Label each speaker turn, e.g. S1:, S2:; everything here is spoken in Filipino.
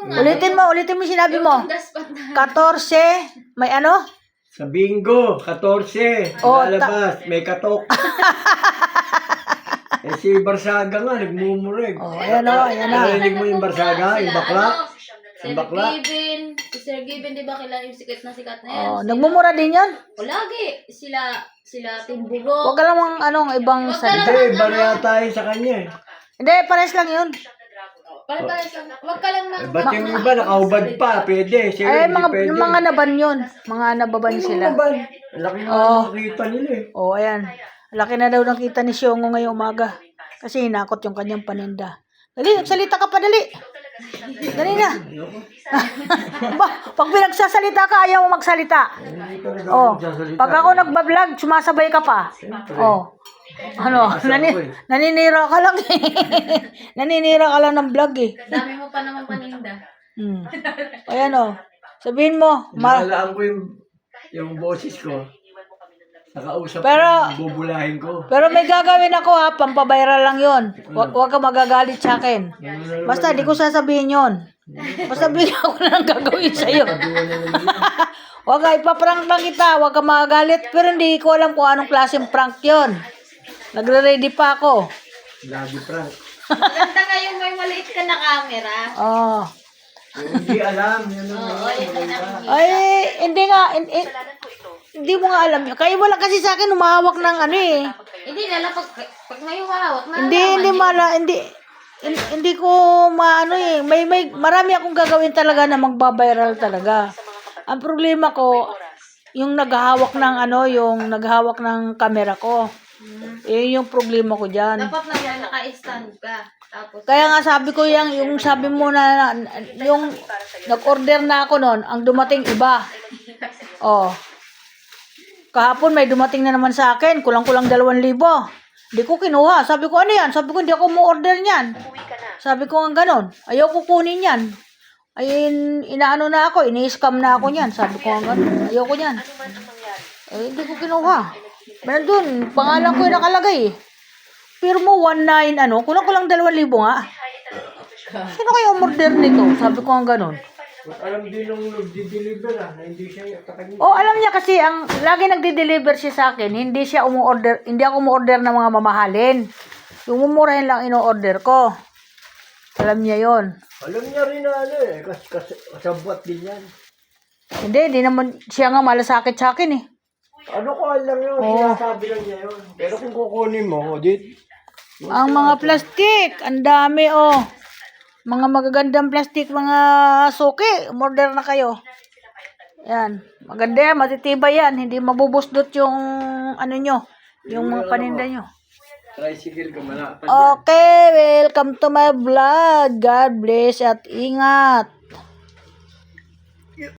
S1: Ulitin mo yung sinabi mo. 14, may ano?
S2: Sa bingo, 14.
S1: Oh,
S2: Lalabas, may katok. Si Barsaga nga, nagmumurig.
S1: Oh, ayan o, ayan na.
S2: Narinig mo yung Barsaga, yung bakla?
S3: Sir Given. Si Sir Given, di ba kilala yung sikat na yan?
S1: Oh, nagmumura din yan.
S3: O lagi. Sila Timbugo.
S1: Huwag ka lang ibang salita.
S2: Hindi, bariya tayo sa kanya eh.
S1: Hindi, pares lang yun.
S3: Pare-pares lang. Huwag ka lang
S2: Eh, ba't yung iba nakahubad pa? Pwede. Siya
S1: Ay,
S2: hindi pwede.
S1: mga naban yun. Mga nababan sila.
S2: Laki na
S1: Oh.
S2: nakita nila eh.
S1: Oh, ayan. Laki na daw nakita ni Siongo ngayong umaga. Kasi hinakot yung kanyang paninda. Dali, salita ka pa, dali. Dali na. Pag pinagsasalita ka, ayaw mo magsalita. Oh, pag ako nagbablog, sumasabay ka pa. Oh. Ano, naninira ka lang eh. Naninira ka lang ng vlog eh.
S3: Dami mo pa naman paninda.
S1: Ayan oh. Sabihin mo,
S2: Naalaan ko yung boses ko. Nakausap
S1: Pero-
S2: ko, bubulahin ko.
S1: pero may gagawin ako ha, pampaviral lang yon. Huwag ka magagalit sa akin. Basta di ko sasabihin yon. Basta bigyan ko na ng gagawin sa'yo. Huwag ka, ipaprank lang kita. Huwag ka magagalit. Pero hindi ko alam kung anong klaseng prank yon. Nagre-ready pa ako.
S2: Lagi prank.
S3: Maganda nga yung may maliit ka na camera.
S1: Oh.
S2: Yung hindi alam. Yan ang
S3: Oo, yun ang nakikita.
S1: Ay, hindi nga. Hindi mo nga alam yun. Kayo wala kasi sa akin humahawak ng ano eh.
S3: Hindi nila pag may hawak na
S1: Hindi ko maano eh. Marami akong gagawin talaga na magbabiral talaga. Ang problema ko, yung naghahawak ng yung naghahawak ng camera ko. Yung problema ko diyan.
S3: dapat naka-stand ka. Tapos
S1: Kaya nga sabi ko yung sabi mo na yung nag-order na ako noon, ang dumating iba. Oh. Kahapon may dumating na naman sa akin, kulang-kulang 2,000. Hindi ko kinuha. Sabi ko, ano yan? Sabi ko, hindi ako mo-order niyan. Sabi ko nga ganon. Ayaw ko kunin yan. Ay, inaano na ako, ini-scam na ako niyan. Sabi ko nga ganon. Ayaw ko niyan. Hindi ko kinuha. Nandun, pangalan ko yung nakalagay eh. Firmo 19, kulang-kulang 2,000 nga. Sino kayo umorder nito? Sabi ko nga ganon.
S2: alam din nung nag-deliver na hindi siya kakanya.
S1: Oh, alam niya kasi ang lagi nagde-deliver siya sa akin, hindi ako umu-order ng mga mamahalin. Yung mumurahin lang ino-order ko. Alam niya 'yon.
S2: Alam niya rin na kasi kasabwat din yan.
S1: Hindi naman siya nga malasakit sa akin eh.
S2: Ano ko alam yun, sinasabi lang niya yun. Pero kung kukunin mo,
S1: Ang mga plastic, ang dami oh. Mga magagandang plastic, mga suki, umorder na kayo. Yan, maganda yan, matitibay yan, hindi mabubusdot yung nyo, yung mga paninda nyo.
S2: tricycle ka malapad.
S1: Okay, welcome to my vlog. God bless at ingat.